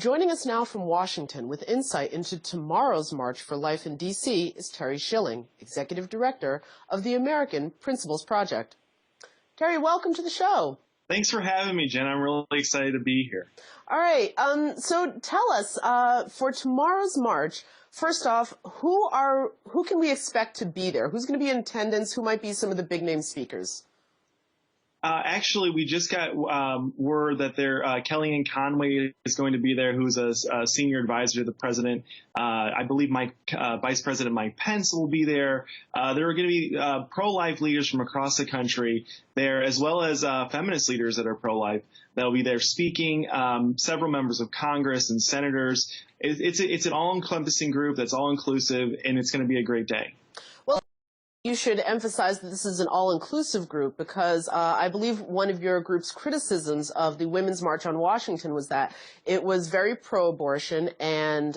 Joining us now from Washington with insight into tomorrow's March for Life in D.C. is Terry Schilling, Executive Director of the American Principles Project. Terry, welcome to the show. Thanks for having me, Jen. I'm really excited to be here. All right. So tell us, for tomorrow's march, first off, who can we expect to be there? Who's going to be in attendance? Who might be some of the big name speakers? Actually, we just got word that Kellyanne Conway is going to be there, who's a senior advisor to the president. I believe Vice President Mike Pence will be there. There are going to be pro-life leaders from across the country there, as well as feminist leaders that are pro-life that will be there speaking, several members of Congress and senators. It's an all-encompassing group that's all-inclusive, and it's going to be a great day. You should emphasize that this is an all-inclusive group because I believe one of your group's criticisms of the Women's March on Washington was that it was very pro-abortion and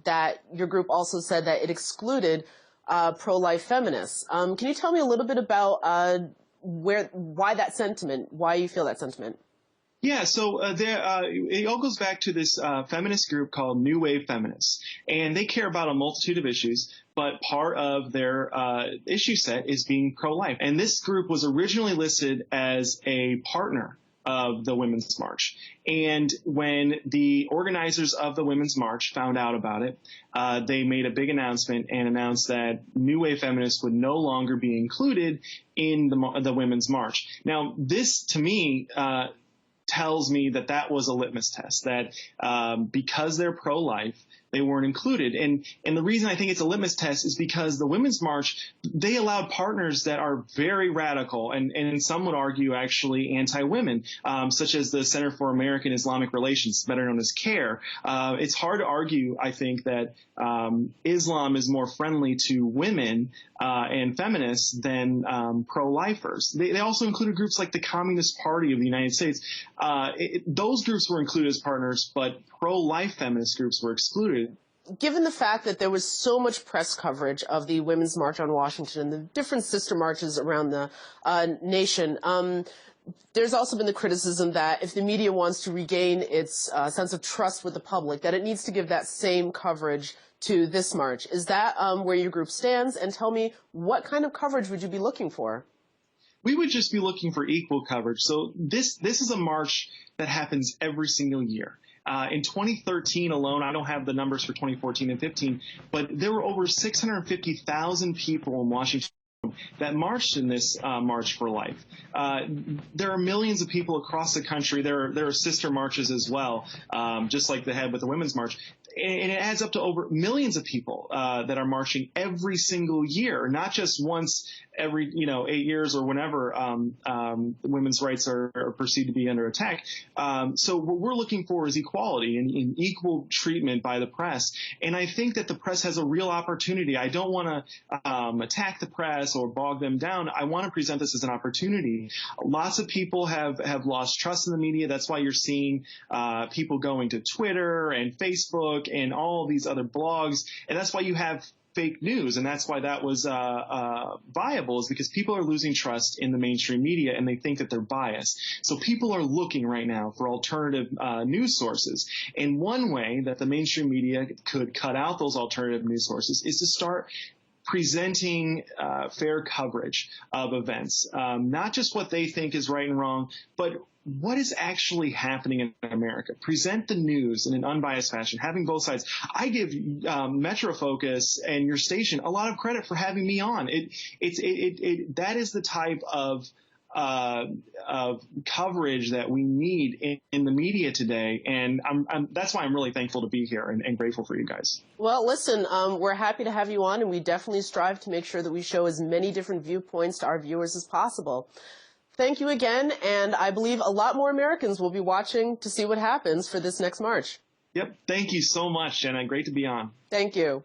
that your group also said that it excluded pro-life feminists. Can you tell me a little bit about why that sentiment, why you feel that sentiment? Yeah, so it all goes back to this feminist group called New Wave Feminists, and they care about a multitude of issues, but part of their issue set is being pro-life. And this group was originally listed as a partner of the Women's March. And when the organizers of the Women's March found out about it, they made a big announcement and announced that New Wave Feminists would no longer be included in the Women's March. Now, this, to me, tells me that that was a litmus test, that because they're pro-life, they weren't included. And the reason I think it's a litmus test is because the Women's March, they allowed partners that are very radical and some would argue actually anti-women, such as the Center for American Islamic Relations, better known as CARE. It's hard to argue, I think, that Islam is more friendly to women and feminists than pro-lifers. They also included groups like the Communist Party of the United States. Those groups were included as partners, but pro-life feminist groups were excluded. Given the fact that there was so much press coverage of the Women's March on Washington and the different sister marches around the nation, there's also been the criticism that if the media wants to regain its sense of trust with the public, that it needs to give that same coverage to this march. Is that where your group stands? And tell me, what kind of coverage would you be looking for? We would just be looking for equal coverage. So this is a march that happens every single year. In 2013 alone, I don't have the numbers for 2014 and 15, but there were over 650,000 people in Washington that marched in this March for Life. There are millions of people across the country. There are sister marches as well, just like they had with the Women's March. And it adds up to over millions of people that are marching every single year, not just once every 8 years or whenever women's rights are perceived to be under attack. So what we're looking for is equality and equal treatment by the press. And I think that the press has a real opportunity. I don't want to attack the press or bog them down. I want to present this as an opportunity. Lots of people have lost trust in the media. That's why you're seeing people going to Twitter and Facebook and all these other blogs. And that's why you have fake news. And that's why that was viable, is because people are losing trust in the mainstream media and they think that they're biased. So people are looking right now for alternative news sources. And one way that the mainstream media could cut out those alternative news sources is to start presenting fair coverage of events, not just what they think is right and wrong, but what is actually happening in America. Present the news in an unbiased fashion, having both sides. I give MetroFocus and your station a lot of credit for having me on. That is the type of coverage that we need in the media today, and that's why I'm really thankful to be here and grateful for you guys. Well, listen, we're happy to have you on, and we definitely strive to make sure that we show as many different viewpoints to our viewers as possible. Thank you again, and I believe a lot more Americans will be watching to see what happens for this next march. Yep. Thank you so much, Jenna. Great to be on. Thank you.